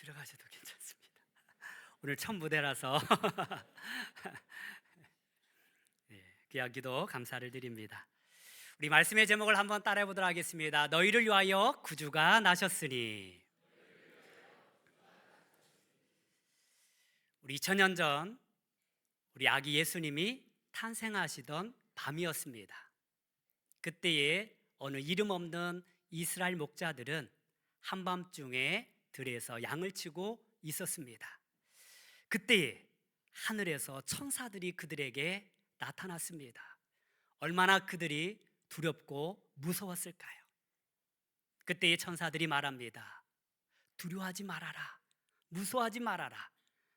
들어가셔도 괜찮습니다. 오늘 첫 무대라서 네, 귀한 기도 감사를 드립니다. 우리 말씀의 제목을 한번 따라해 보도록 하겠습니다. 너희를 위하여 구주가 나셨으니. 우리 2000년 전 우리 아기 예수님이 탄생하시던 밤이었습니다. 그때에 어느 이름 없는 이스라엘 목자들은 한밤중에 들에서 양을 치고 있었습니다. 그때에 하늘에서 천사들이 그들에게 나타났습니다. 얼마나 그들이 두렵고 무서웠을까요? 그때의 천사들이 말합니다. 두려워하지 말아라. 무서워하지 말아라.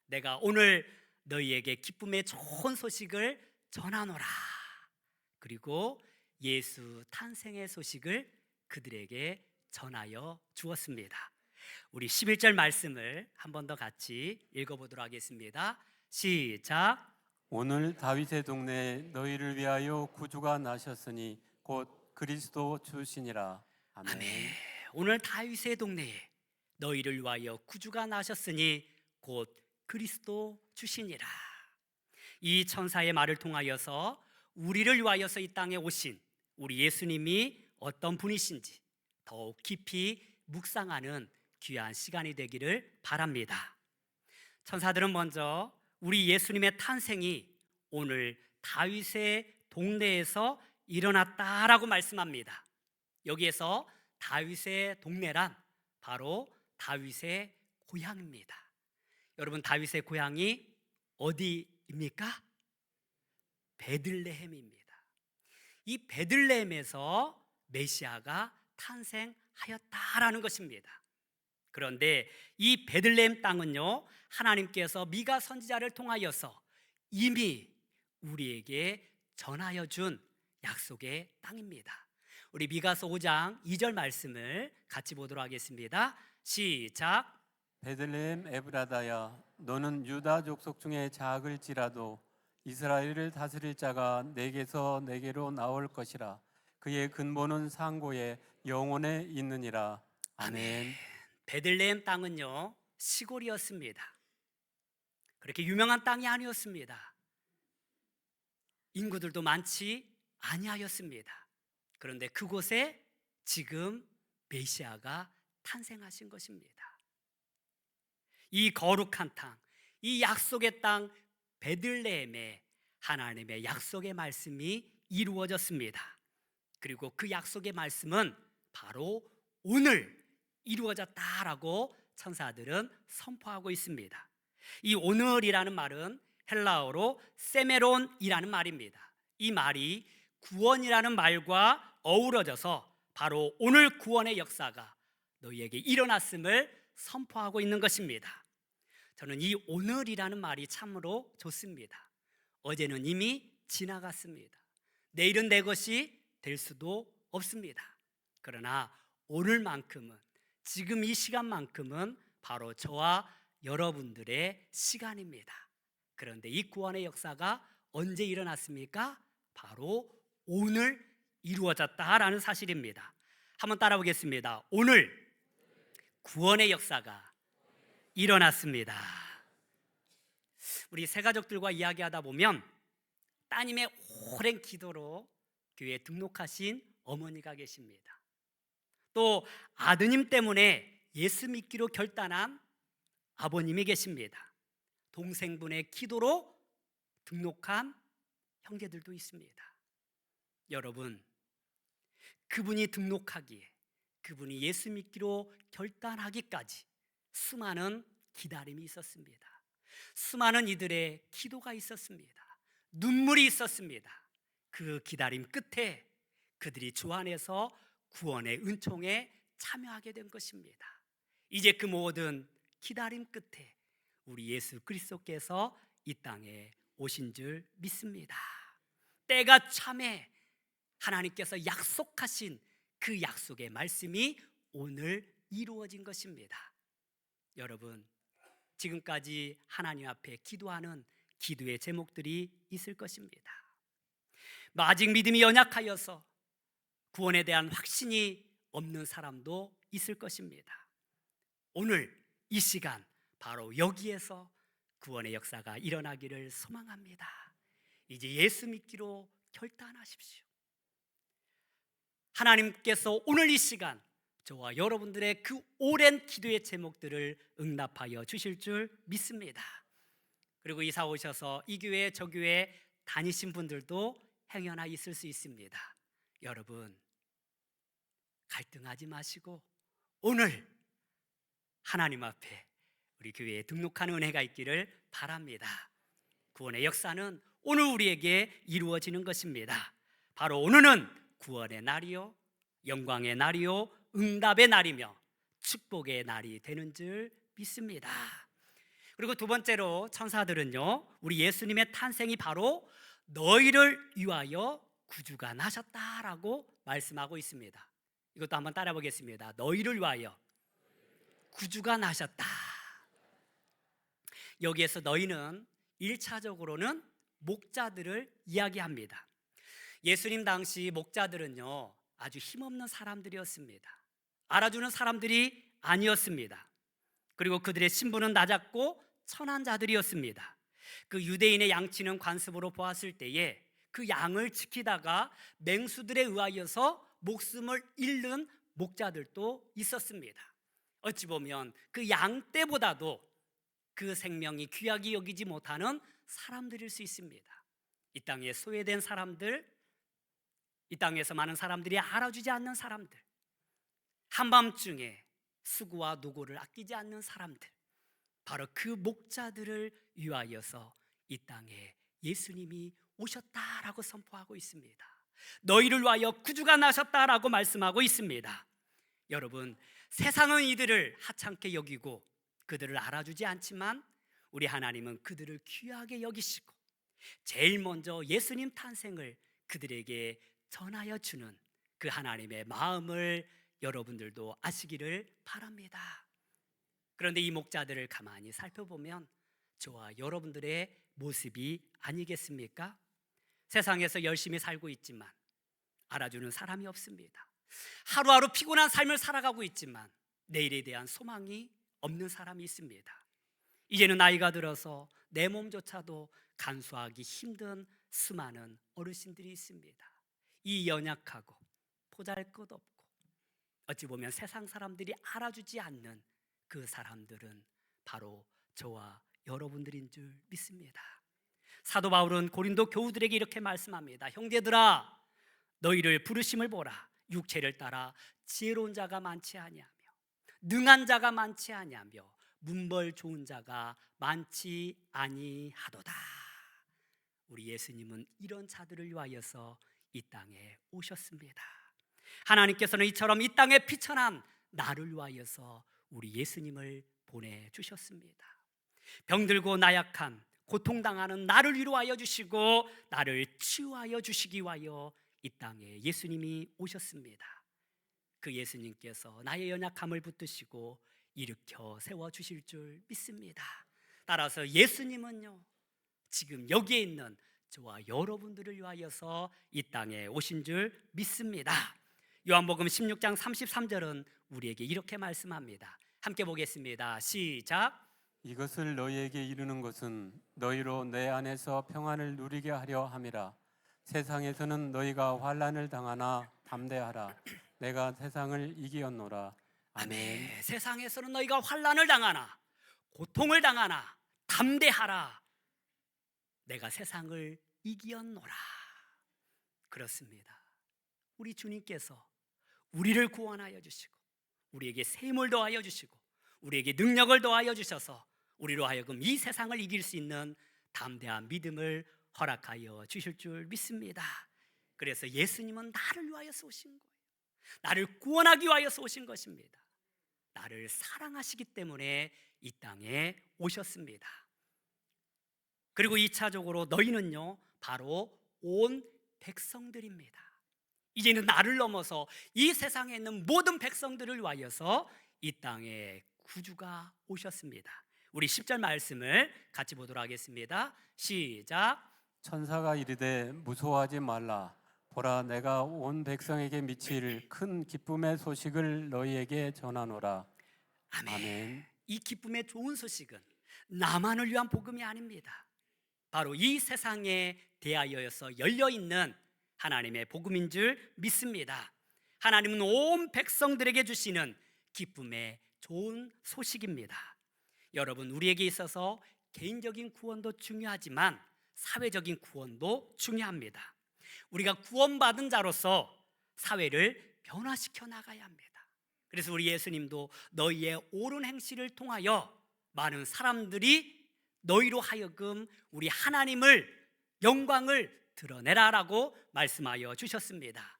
내가 오늘 너희에게 기쁨의 좋은 소식을 전하노라. 그리고 예수 탄생의 소식을 그들에게 전하여 주었습니다. 우리 11절 말씀을 한 번 더 같이 읽어보도록 하겠습니다. 시작. 오늘 다윗의 동네에 너희를 위하여 구주가 나셨으니 곧 그리스도 주시니라. 아멘. 아멘. 오늘 다윗의 동네에 너희를 위하여 구주가 나셨으니 곧 그리스도 주시니라. 이 천사의 말을 통하여서 우리를 위하여서 이 땅에 오신 우리 예수님이 어떤 분이신지 더욱 깊이 묵상하는 귀한 시간이 되기를 바랍니다. 천사들은 먼저 우리 예수님의 탄생이 오늘 다윗의 동네에서 일어났다라고 말씀합니다. 여기에서 다윗의 동네란 바로 다윗의 고향입니다. 여러분, 다윗의 고향이 어디입니까? 베들레헴입니다. 이 베들레헴에서 메시아가 탄생하였다라는 것입니다. 그런데 이 베들레헴 땅은요, 하나님께서 미가 선지자를 통하여서 이미 우리에게 전하여 준 약속의 땅입니다. 우리 미가서 5장 2절 말씀을 같이 보도록 하겠습니다. 시작. 베들레헴 에브라다야, 너는 유다 족속 중에 작을지라도 이스라엘을 다스릴 자가 내게서 내게로 나올 것이라. 그의 근본은 상고에 영원에 있느니라. 아멘. 베들레헴 땅은요, 시골이었습니다. 그렇게 유명한 땅이 아니었습니다. 인구들도 많지 아니하였습니다. 그런데 그곳에 지금 메시아가 탄생하신 것입니다. 이 거룩한 땅, 이 약속의 땅 베들레헴에 하나님의 약속의 말씀이 이루어졌습니다. 그리고 그 약속의 말씀은 바로 오늘 이루어졌다라고 천사들은 선포하고 있습니다. 이 오늘이라는 말은 헬라어로 세메론이라는 말입니다. 이 말이 구원이라는 말과 어우러져서 바로 오늘 구원의 역사가 너희에게 일어났음을 선포하고 있는 것입니다. 저는 이 오늘이라는 말이 참으로 좋습니다. 어제는 이미 지나갔습니다. 내일은 내 것이 될 수도 없습니다. 그러나 오늘만큼은, 지금 이 시간만큼은 바로 저와 여러분들의 시간입니다. 그런데 이 구원의 역사가 언제 일어났습니까? 바로 오늘 이루어졌다라는 사실입니다. 한번 따라 보겠습니다. 오늘 구원의 역사가 일어났습니다. 우리 세 가족들과 이야기하다 보면 따님의 오랜 기도로 교회에 등록하신 어머니가 계십니다. 또 아드님 때문에 예수 믿기로 결단한 아버님이 계십니다. 동생분의 기도로 등록한 형제들도 있습니다. 여러분, 그분이 등록하기에, 그분이 예수 믿기로 결단하기까지 수많은 기다림이 있었습니다. 수많은 이들의 기도가 있었습니다. 눈물이 있었습니다. 그 기다림 끝에 그들이 주 안에서 구원의 은총에 참여하게 된 것입니다. 이제 그 모든 기다림 끝에 우리 예수 그리스도께서 이 땅에 오신 줄 믿습니다. 때가 참에 하나님께서 약속하신 그 약속의 말씀이 오늘 이루어진 것입니다. 여러분, 지금까지 하나님 앞에 기도하는 기도의 제목들이 있을 것입니다. 아직 믿음이 연약하여서 구원에 대한 확신이 없는 사람도 있을 것입니다. 오늘 이 시간 바로 여기에서 구원의 역사가 일어나기를 소망합니다. 이제 예수 믿기로 결단하십시오. 하나님께서 오늘 이 시간 저와 여러분들의 그 오랜 기도의 제목들을 응답하여 주실 줄 믿습니다. 그리고 이사 오셔서 이 교회 저 교회 다니신 분들도 행여나 있을 수 있습니다. 여러분, 갈등하지 마시고 오늘 하나님 앞에 우리 교회에 등록하는 은혜가 있기를 바랍니다. 구원의 역사는 오늘 우리에게 이루어지는 것입니다. 바로 오늘은 구원의 날이요, 영광의 날이요, 응답의 날이며 축복의 날이 되는 줄 믿습니다. 그리고 두 번째로 천사들은요, 우리 예수님의 탄생이 바로 너희를 위하여 구주가 나셨다라고 말씀하고 있습니다. 이것도 한번 따라 보겠습니다. 너희를 위하여 구주가 나셨다. 여기에서 너희는 1차적으로는 목자들을 이야기합니다. 예수님 당시 목자들은요, 아주 힘없는 사람들이었습니다. 알아주는 사람들이 아니었습니다. 그리고 그들의 신분은 낮았고 천한 자들이었습니다. 그 유대인의 양치는 관습으로 보았을 때에 그 양을 지키다가 맹수들에 의하여서 목숨을 잃는 목자들도 있었습니다. 어찌 보면 그 양 떼보다도 그 생명이 귀하게 여기지 못하는 사람들일 수 있습니다. 이 땅에 소외된 사람들, 이 땅에서 많은 사람들이 알아주지 않는 사람들, 한밤중에 수고와 노고를 아끼지 않는 사람들, 바로 그 목자들을 위하여서 이 땅에 예수님이 오셨다라고 선포하고 있습니다. 너희를 위하여 구주가 나셨다라고 말씀하고 있습니다. 여러분, 세상은 이들을 하찮게 여기고 그들을 알아주지 않지만 우리 하나님은 그들을 귀하게 여기시고 제일 먼저 예수님 탄생을 그들에게 전하여 주는 그 하나님의 마음을 여러분들도 아시기를 바랍니다. 그런데 이 목자들을 가만히 살펴보면 저와 여러분들의 모습이 아니겠습니까? 세상에서 열심히 살고 있지만 알아주는 사람이 없습니다. 하루하루 피곤한 삶을 살아가고 있지만 내일에 대한 소망이 없는 사람이 있습니다. 이제는 나이가 들어서 내 몸조차도 간수하기 힘든 수많은 어르신들이 있습니다. 이 연약하고 보잘것없고 어찌 보면 세상 사람들이 알아주지 않는 그 사람들은 바로 저와 여러분들인 줄 믿습니다. 사도 바울은 고린도 교우들에게 이렇게 말씀합니다. 형제들아, 너희를 부르심을 보라. 육체를 따라 지혜로운 자가 많지 아니하며 능한 자가 많지 아니하며 문벌 좋은 자가 많지 아니하도다. 우리 예수님은 이런 자들을 위하여서 이 땅에 오셨습니다. 하나님께서는 이처럼 이 땅에 피천한 나를 위하여서 우리 예수님을 보내주셨습니다. 병들고 나약한 고통당하는 나를 위로하여 주시고 나를 치유하여 주시기 위하여 이 땅에 예수님이 오셨습니다. 그 예수님께서 나의 연약함을 붙드시고 일으켜 세워주실 줄 믿습니다. 따라서 예수님은요, 지금 여기에 있는 저와 여러분들을 위하여서 이 땅에 오신 줄 믿습니다. 요한복음 16장 33절은 우리에게 이렇게 말씀합니다. 함께 보겠습니다. 시작. 이것을 너희에게 이르는 것은 너희로 내 안에서 평안을 누리게 하려 함이라. 세상에서는 너희가 환난을 당하나 담대하라. 내가 세상을 이기었노라. 아멘. 세상에서는 너희가 환난을 당하나 고통을 당하나 담대하라. 내가 세상을 이기었노라. 그렇습니다. 우리 주님께서 우리를 구원하여 주시고 우리에게 샘을 더하여 주시고 우리에게 능력을 더하여 주셔서 우리로 하여금 이 세상을 이길 수 있는 담대한 믿음을 허락하여 주실 줄 믿습니다. 그래서 예수님은 나를 위하여서 오신 거예요. 나를 구원하기 위하여서 오신 것입니다. 나를 사랑하시기 때문에 이 땅에 오셨습니다. 그리고 2차적으로 너희는요, 바로 온 백성들입니다. 이제는 나를 넘어서 이 세상에 있는 모든 백성들을 위하여서 이 땅에 구주가 오셨습니다. 우리 10절 말씀을 같이 보도록 하겠습니다. 시작. 천사가 이르되 무서워하지 말라. 보라, 내가 온 백성에게 미칠 큰 기쁨의 소식을 너희에게 전하노라. 아멘. 아멘. 이 기쁨의 좋은 소식은 나만을 위한 복음이 아닙니다. 바로 이 세상에 대하여서 열려있는 하나님의 복음인 줄 믿습니다. 하나님은 온 백성들에게 주시는 기쁨의 좋은 소식입니다. 여러분, 우리에게 있어서 개인적인 구원도 중요하지만 사회적인 구원도 중요합니다. 우리가 구원받은 자로서 사회를 변화시켜 나가야 합니다. 그래서 우리 예수님도 너희의 옳은 행실을 통하여 많은 사람들이 너희로 하여금 우리 하나님을 영광을 드러내라라고 말씀하여 주셨습니다.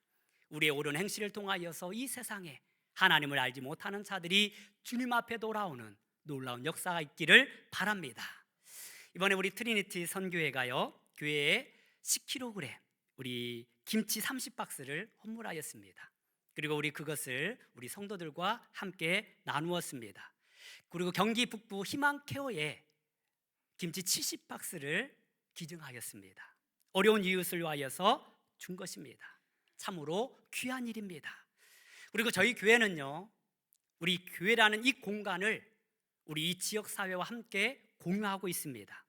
우리의 옳은 행실을 통하여서 이 세상에 하나님을 알지 못하는 자들이 주님 앞에 돌아오는 놀라운 역사가 있기를 바랍니다. 이번에 우리 트리니티 선교회가요, 교회에 10kg 우리 김치 30박스를 헌물하였습니다. 그리고 우리 그것을 우리 성도들과 함께 나누었습니다. 그리고 경기 북부 희망케어에 김치 70박스를 기증하였습니다. 어려운 이웃을 위하여서 준 것입니다. 참으로 귀한 일입니다. 그리고 저희 교회는요, 우리 교회라는 이 공간을 우리 이 지역 사회와 함께 공유하고 있습니다.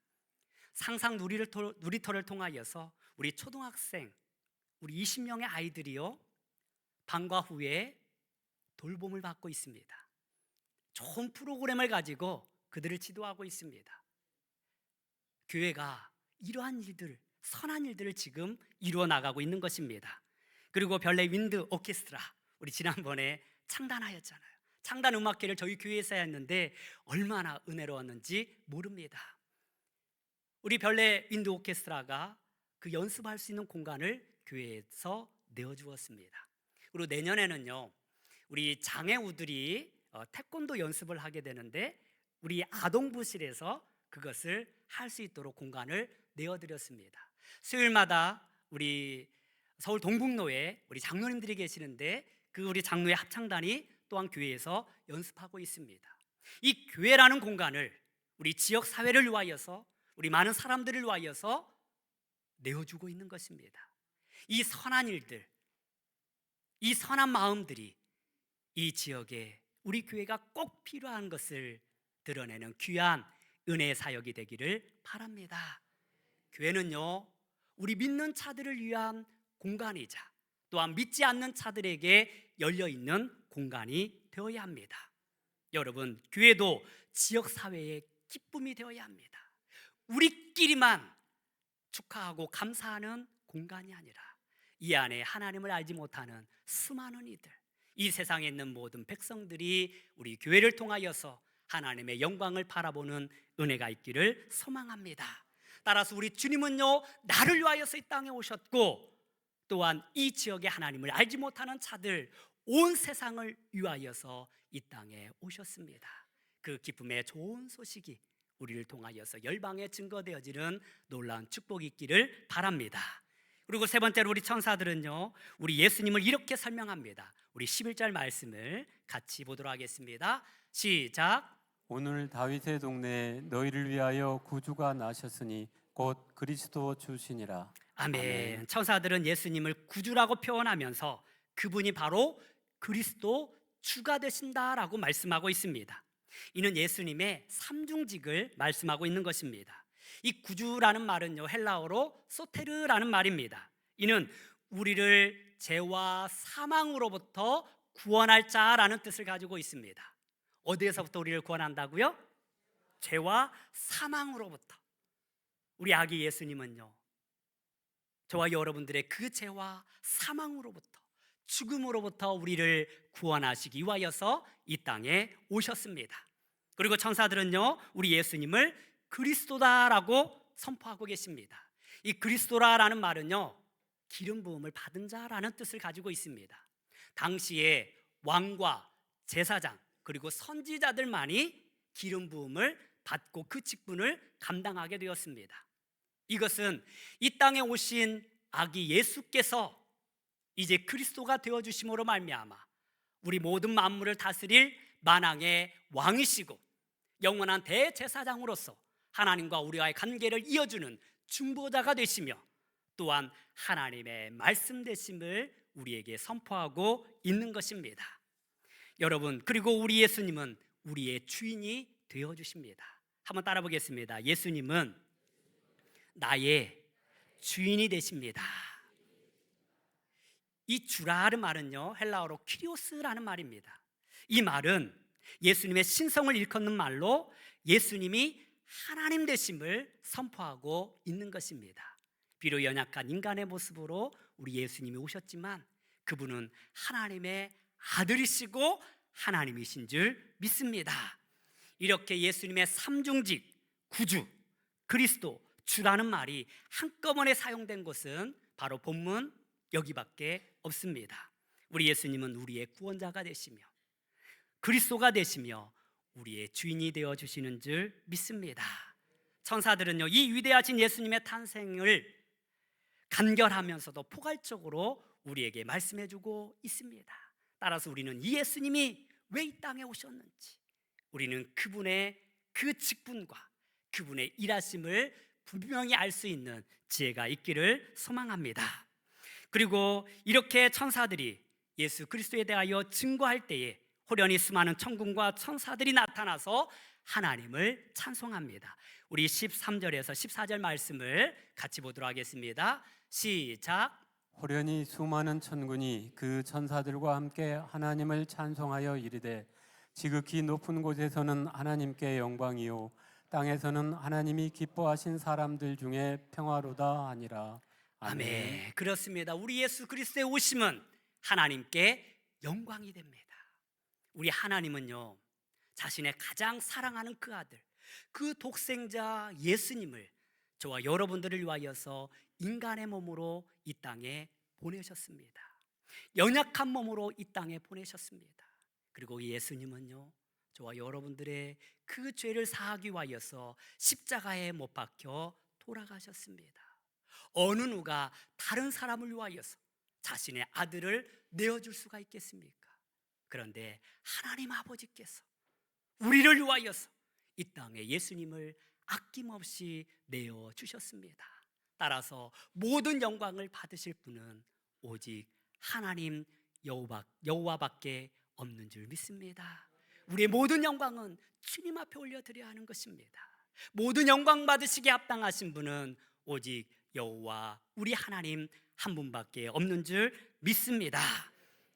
상상 놀이터를 통하여서 우리 초등학생 우리 20명의 아이들이요, 방과 후에 돌봄을 받고 있습니다. 좋은 프로그램을 가지고 그들을 지도하고 있습니다. 교회가 이러한 일들, 선한 일들을 지금 이루어 나가고 있는 것입니다. 그리고 별내 윈드 오케스트라, 우리 지난번에 창단하였잖아요. 창단 음악회를 저희 교회에서 했는데 얼마나 은혜로웠는지 모릅니다. 우리 별내 윈드 오케스트라가 그 연습할 수 있는 공간을 교회에서 내어주었습니다. 그리고 내년에는요, 우리 장애우들이 태권도 연습을 하게 되는데 우리 아동부실에서 그것을 할 수 있도록 공간을 내어드렸습니다. 수요일마다 우리 서울 동북로에 우리 장로님들이 계시는데 그 우리 장로의 합창단이 또한 교회에서 연습하고 있습니다. 이 교회라는 공간을 우리 지역 사회를 위하여서 우리 많은 사람들을 위하여서 내어주고 있는 것입니다. 이 선한 일들, 이 선한 마음들이 이 지역에 우리 교회가 꼭 필요한 것을 드러내는 귀한 은혜의 사역이 되기를 바랍니다. 교회는요, 우리 믿는 자들을 위한 공간이자 또한 믿지 않는 자들에게 열려있는 공간이 되어야 합니다. 여러분, 교회도 지역사회의 기쁨이 되어야 합니다. 우리끼리만 축하하고 감사하는 공간이 아니라 이 안에 하나님을 알지 못하는 수많은 이들, 이 세상에 있는 모든 백성들이 우리 교회를 통하여서 하나님의 영광을 바라보는 은혜가 있기를 소망합니다. 따라서 우리 주님은요, 나를 위하여서 이 땅에 오셨고 또한 이 지역의 하나님을 알지 못하는 자들, 온 세상을 위하여서 이 땅에 오셨습니다. 그 기쁨의 좋은 소식이 우리를 통하여서 열방에 증거되어지는 놀라운 축복이 있기를 바랍니다. 그리고 세 번째로 우리 천사들은요, 우리 예수님을 이렇게 설명합니다. 우리 11절 말씀을 같이 보도록 하겠습니다. 시작. 오늘 다윗의 동네에 너희를 위하여 구주가 나셨으니 곧 그리스도 주시니라. 아멘. 천사들은 예수님을 구주라고 표현하면서 그분이 바로 그리스도 주가 되신다라고 말씀하고 있습니다. 이는 예수님의 삼중직을 말씀하고 있는 것입니다. 이 구주라는 말은요, 헬라어로 소테르라는 말입니다. 이는 우리를 죄와 사망으로부터 구원할 자라는 뜻을 가지고 있습니다. 어디에서부터 우리를 구원한다고요? 죄와 사망으로부터. 우리 아기 예수님은요, 저와 여러분들의 그 죄와 사망으로부터, 죽음으로부터 우리를 구원하시기 위하여서 이 땅에 오셨습니다. 그리고 천사들은요, 우리 예수님을 그리스도다라고 선포하고 계십니다. 이 그리스도라는 말은요, 기름 부음을 받은 자라는 뜻을 가지고 있습니다. 당시에 왕과 제사장 그리고 선지자들만이 기름 부음을 받고 그 직분을 감당하게 되었습니다. 이것은 이 땅에 오신 아기 예수께서 이제 그리스도가 되어주심으로 말미암아 우리 모든 만물을 다스릴 만왕의 왕이시고 영원한 대제사장으로서 하나님과 우리와의 관계를 이어주는 중보자가 되시며 또한 하나님의 말씀 되심을 우리에게 선포하고 있는 것입니다. 여러분, 그리고 우리 예수님은 우리의 주인이 되어 주십니다. 한번 따라 보겠습니다. 예수님은 나의 주인이 되십니다. 이 주라는 말은요, 헬라어로 퀴리오스라는 말입니다. 이 말은 예수님의 신성을 일컫는 말로 예수님이 하나님 되심을 선포하고 있는 것입니다. 비록 연약한 인간의 모습으로 우리 예수님이 오셨지만 그분은 하나님의 아들이시고 하나님이신 줄 믿습니다. 이렇게 예수님의 삼중직, 구주, 그리스도, 주라는 말이 한꺼번에 사용된 곳은 바로 본문 여기밖에 없습니다. 우리 예수님은 우리의 구원자가 되시며 그리스도가 되시며 우리의 주인이 되어 주시는 줄 믿습니다. 천사들은요, 이 위대하신 예수님의 탄생을 간결하면서도 포괄적으로 우리에게 말씀해 주고 있습니다. 따라서 우리는 이 예수님이 왜 이 땅에 오셨는지, 우리는 그분의 그 직분과 그분의 일하심을 분명히 알 수 있는 지혜가 있기를 소망합니다. 그리고 이렇게 천사들이 예수 그리스도에 대하여 증거할 때에 호련히 수많은 천군과 천사들이 나타나서 하나님을 찬송합니다. 우리 13절에서 14절 말씀을 같이 보도록 하겠습니다. 시작. 호련히 수많은 천군이 그 천사들과 함께 하나님을 찬송하여 이르되 지극히 높은 곳에서는 하나님께 영광이요 땅에서는 하나님이 기뻐하신 사람들 중에 평화로다 하니라. 아멘. 그렇습니다. 우리 예수 그리스도의 오심은 하나님께 영광이 됩니다. 우리 하나님은요, 자신의 가장 사랑하는 그 아들, 그 독생자 예수님을 저와 여러분들을 위하여서 인간의 몸으로 이 땅에 보내셨습니다. 연약한 몸으로 이 땅에 보내셨습니다. 그리고 예수님은요, 저와 여러분들의 그 죄를 사하기 위하여서 십자가에 못 박혀 돌아가셨습니다. 어느 누가 다른 사람을 위하여서 자신의 아들을 내어줄 수가 있겠습니까? 그런데 하나님 아버지께서 우리를 위하여서 이 땅에 예수님을 아낌없이 내어주셨습니다. 따라서 모든 영광을 받으실 분은 오직 하나님 여호와밖에 없는 줄 믿습니다. 우리의 모든 영광은 주님 앞에 올려드려야 하는 것입니다. 모든 영광 받으시기에 합당하신 분은 오직 여호와 우리 하나님 한 분밖에 없는 줄 믿습니다.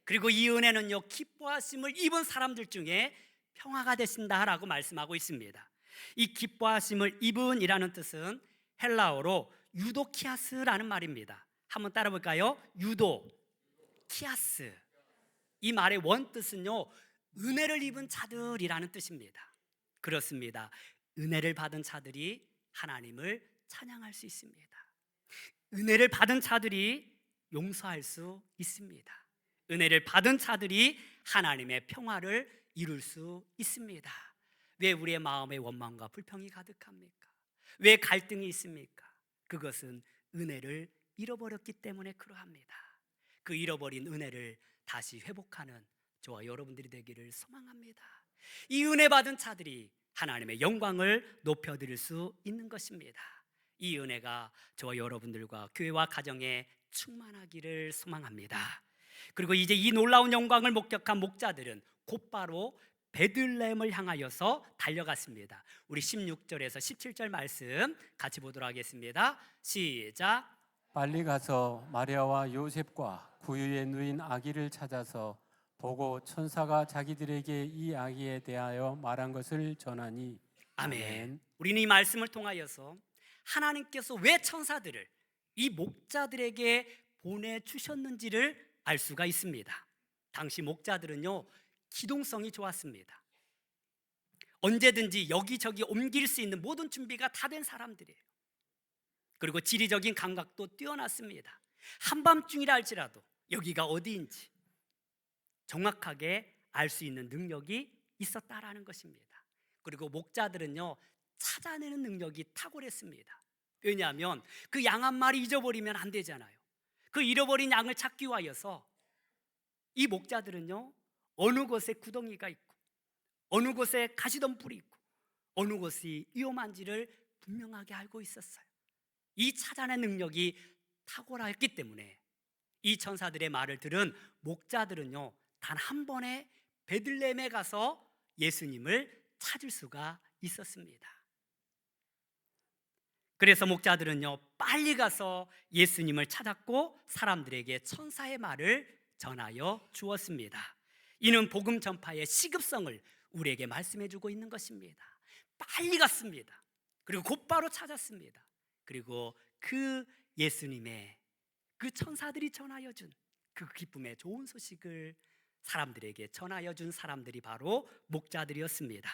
그리고 이 은혜는요, 기뻐하심을 입은 사람들 중에 평화가 되신다라고 말씀하고 있습니다. 이 기뻐하심을 입은이라는 뜻은 헬라어로 유도키아스라는 말입니다. 한번 따라 볼까요? 유도키아스. 이 말의 원뜻은요, 은혜를 입은 자들이라는 뜻입니다. 그렇습니다. 은혜를 받은 자들이 하나님을 찬양할 수 있습니다. 은혜를 받은 자들이 용서할 수 있습니다. 은혜를 받은 자들이 하나님의 평화를 이룰 수 있습니다. 왜 우리의 마음에 원망과 불평이 가득합니까? 왜 갈등이 있습니까? 그것은 은혜를 잃어버렸기 때문에 그러합니다. 그 잃어버린 은혜를 다시 회복하는 저와 여러분들이 되기를 소망합니다. 이 은혜 받은 자들이 하나님의 영광을 높여드릴 수 있는 것입니다. 이 은혜가 저와 여러분들과 교회와 가정에 충만하기를 소망합니다. 그리고 이제 이 놀라운 영광을 목격한 목자들은 곧바로 베들레헴을 향하여서 달려갔습니다. 우리 16절에서 17절 말씀 같이 보도록 하겠습니다. 시작. 빨리 가서 마리아와 요셉과 구유에 누인 아기를 찾아서 보고 천사가 자기들에게 이 아기에 대하여 말한 것을 전하니. 아멘. 우리는 이 말씀을 통하여서 하나님께서 왜 천사들을 이 목자들에게 보내주셨는지를 알 수가 있습니다. 당시 목자들은요, 기동성이 좋았습니다. 언제든지 여기저기 옮길 수 있는 모든 준비가 다 된 사람들이에요. 그리고 지리적인 감각도 뛰어났습니다. 한밤중이라 할지라도 여기가 어디인지 정확하게 알 수 있는 능력이 있었다라는 것입니다. 그리고 목자들은요, 찾아내는 능력이 탁월했습니다. 왜냐하면 그 양 한 마리 잊어버리면 안 되잖아요. 그 잃어버린 양을 찾기 위하여서 이 목자들은요, 어느 곳에 구덩이가 있고 어느 곳에 가시덤불이 있고 어느 곳이 위험한지를 분명하게 알고 있었어요. 이 찾아낸 능력이 탁월했기 때문에 이 천사들의 말을 들은 목자들은요, 단 한 번에 베들레헴에 가서 예수님을 찾을 수가 있었습니다. 그래서 목자들은요, 빨리 가서 예수님을 찾았고 사람들에게 천사의 말을 전하여 주었습니다. 이는 복음 전파의 시급성을 우리에게 말씀해 주고 있는 것입니다. 빨리 갔습니다. 그리고 곧바로 찾았습니다. 그리고 그 예수님의 그 천사들이 전하여 준 그 기쁨의 좋은 소식을 사람들에게 전하여 준 사람들이 바로 목자들이었습니다.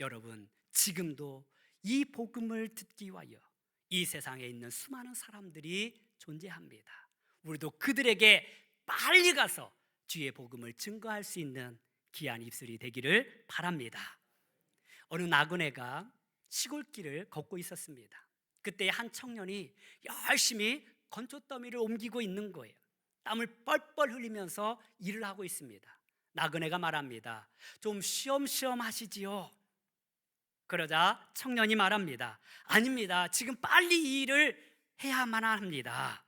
여러분, 지금도 이 복음을 듣기 위하여 이 세상에 있는 수많은 사람들이 존재합니다. 우리도 그들에게 빨리 가서 주의 복음을 증거할 수 있는 귀한 입술이 되기를 바랍니다. 어느 나그네가 시골길을 걷고 있었습니다. 그때 한 청년이 열심히 건초더미를 옮기고 있는 거예요. 땀을 뻘뻘 흘리면서 일을 하고 있습니다. 나그네가 말합니다. 좀 쉬엄쉬엄 하시지요. 그러자 청년이 말합니다. 아닙니다. 지금 빨리 이 일을 해야만 합니다.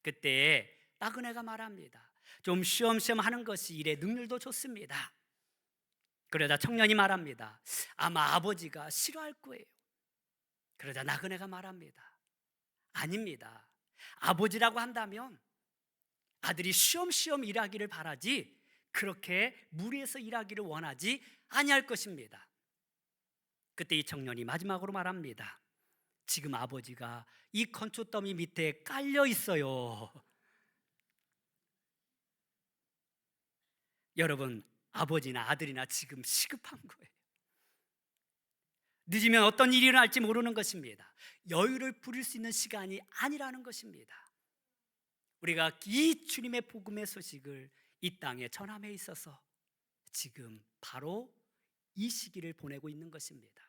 그때 나그네가 말합니다. 좀 쉬엄쉬엄 하는 것이 일의 능률도 좋습니다. 그러자 청년이 말합니다. 아마 아버지가 싫어할 거예요. 그러자 나그네가 말합니다. 아닙니다. 아버지라고 한다면 아들이 쉬엄쉬엄 일하기를 바라지 그렇게 무리해서 일하기를 원하지 아니할 것입니다. 그때 이 청년이 마지막으로 말합니다. 지금 아버지가 이 건초더미 밑에 깔려 있어요. 여러분, 아버지나 아들이나 지금 시급한 거예요. 늦으면 어떤 일이 일어날지 모르는 것입니다. 여유를 부릴 수 있는 시간이 아니라는 것입니다. 우리가 이 주님의 복음의 소식을 이 땅에 전함에 있어서 지금 바로 이 시기를 보내고 있는 것입니다.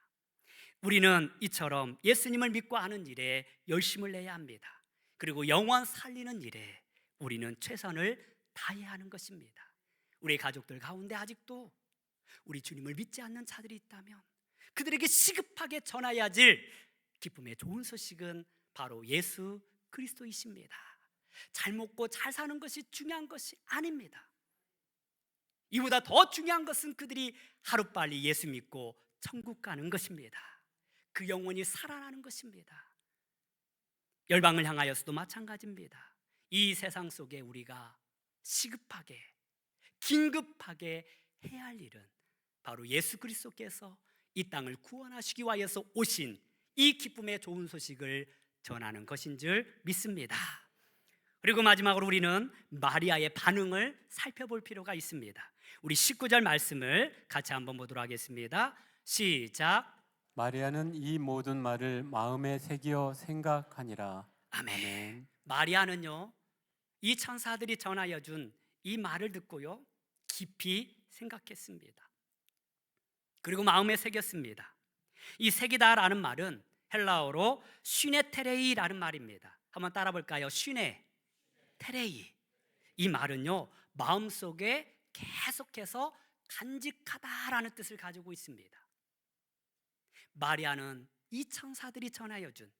우리는 이처럼 예수님을 믿고 하는 일에 열심을 내야 합니다. 그리고 영원 살리는 일에 우리는 최선을 다해야 하는 것입니다. 우리 가족들 가운데 아직도 우리 주님을 믿지 않는 자들이 있다면 그들에게 시급하게 전해야 할 기쁨의 좋은 소식은 바로 예수 그리스도이십니다. 잘 먹고 잘 사는 것이 중요한 것이 아닙니다. 이보다 더 중요한 것은 그들이 하루빨리 예수 믿고 천국 가는 것입니다. 그 영혼이 살아나는 것입니다. 열방을 향하여서도 마찬가지입니다. 이 세상 속에 우리가 시급하게 긴급하게 해야 할 일은 바로 예수 그리스도께서 이 땅을 구원하시기 위하여서 오신 이 기쁨의 좋은 소식을 전하는 것인 줄 믿습니다. 그리고 마지막으로 우리는 마리아의 반응을 살펴볼 필요가 있습니다. 우리 19절 말씀을 같이 한번 보도록 하겠습니다. 시작. 마리아는 이 모든 말을 마음에 새기어 생각하니라. 아멘. 마리아는요, 이 천사들이 전하여 준 이 말을 듣고요 깊이 생각했습니다. 그리고 마음에 새겼습니다. 이 새기다라는 말은 헬라어로 슈네테레이라는 말입니다. 한번 따라 볼까요? 슈네테레이. 이 말은요 마음속에 계속해서 간직하다라는 뜻을 가지고 있습니다. 마리아는 이 천사들이 전하여 준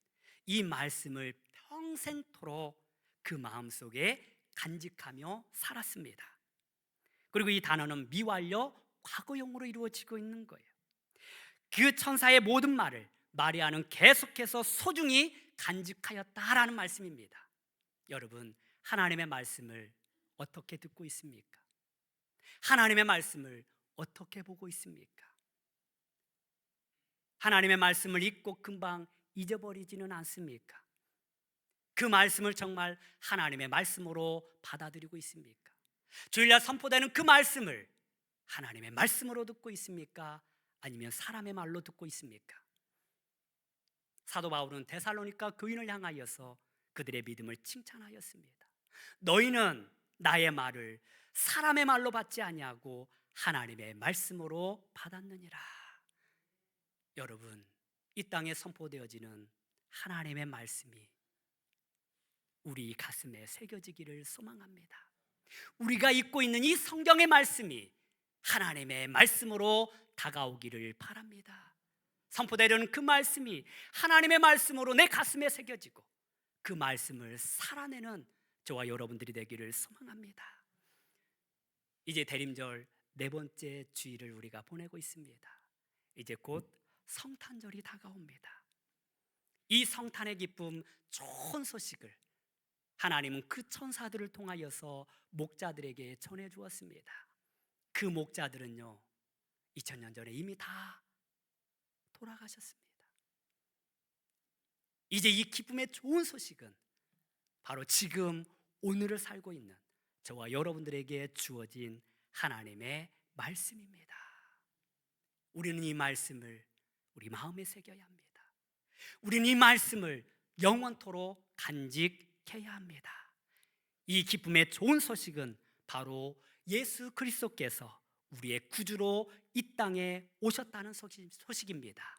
이 말씀을 평생토록 그 마음속에 간직하며 살았습니다. 그리고 이 단어는 미완료 과거형으로 이루어지고 있는 거예요. 그 천사의 모든 말을 마리아는 계속해서 소중히 간직하였다라는 말씀입니다. 여러분, 하나님의 말씀을 어떻게 듣고 있습니까? 하나님의 말씀을 어떻게 보고 있습니까? 하나님의 말씀을 읽고 금방 잊어버리지는 않습니까? 그 말씀을 정말 하나님의 말씀으로 받아들이고 있습니까? 주일날 선포되는 그 말씀을 하나님의 말씀으로 듣고 있습니까? 아니면 사람의 말로 듣고 있습니까? 사도 바울은 데살로니가 교인을 향하여서 그들의 믿음을 칭찬하였습니다. 너희는 나의 말을 사람의 말로 받지 아니하고 하나님의 말씀으로 받았느니라. 여러분, 이 땅에 선포되어지는 하나님의 말씀이 우리 가슴에 새겨지기를 소망합니다. 우리가 읽고 있는 이 성경의 말씀이 하나님의 말씀으로 다가오기를 바랍니다. 선포되려는 그 말씀이 하나님의 말씀으로 내 가슴에 새겨지고 그 말씀을 살아내는 저와 여러분들이 되기를 소망합니다. 이제 대림절 네 번째 주일을 우리가 보내고 있습니다. 이제 곧 성탄절이 다가옵니다. 이 성탄의 기쁨, 좋은 소식을 하나님은 그 천사들을 통하여서 목자들에게 전해 주었습니다. 그 목자들은요, 2000년 전에 이미 다 돌아가셨습니다. 이제 이 기쁨의 좋은 소식은 바로 지금 오늘을 살고 있는 저와 여러분들에게 주어진 하나님의 말씀입니다. 우리는 이 말씀을 우리 마음에 새겨야 합니다. 우리는 이 말씀을 영원토록 간직해야 합니다. 이 기쁨의 좋은 소식은 바로 예수 그리스도께서 우리의 구주로 이 땅에 오셨다는 소식입니다.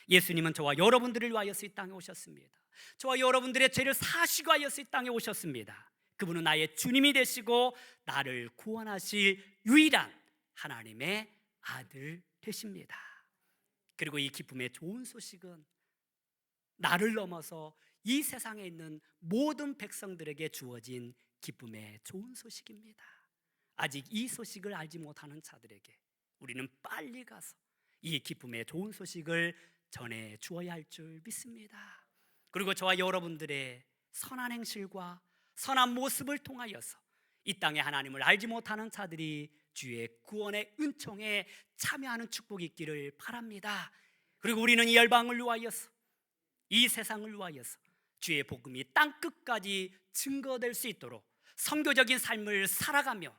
예수님은 저와 여러분들을 위하여서 이 땅에 오셨습니다. 저와 여러분들의 죄를 사시고 하여서 이 땅에 오셨습니다. 그분은 나의 주님이 되시고 나를 구원하실 유일한 하나님의 아들 되십니다. 그리고 이 기쁨의 좋은 소식은 나를 넘어서 이 세상에 있는 모든 백성들에게 주어진 기쁨의 좋은 소식입니다. 아직 이 소식을 알지 못하는 자들에게 우리는 빨리 가서 이 기쁨의 좋은 소식을 전해 주어야 할 줄 믿습니다. 그리고 저와 여러분들의 선한 행실과 선한 모습을 통하여서 이 땅에 하나님을 알지 못하는 자들이 주의 구원의 은총에 참여하는 축복이 있기를 바랍니다. 그리고 우리는 이 열방을 위하여서, 이 세상을 위하여서 주의 복음이 땅 끝까지 증거될 수 있도록 선교적인 삶을 살아가며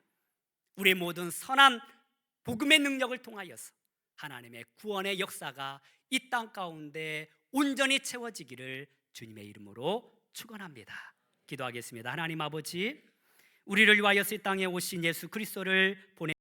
우리의 모든 선한 복음의 능력을 통하여서 하나님의 구원의 역사가 이 땅 가운데 온전히 채워지기를 주님의 이름으로 축원합니다. 기도하겠습니다. 하나님 아버지, 우리를 위하여서 이 땅에 오신 예수 그리스도를 보내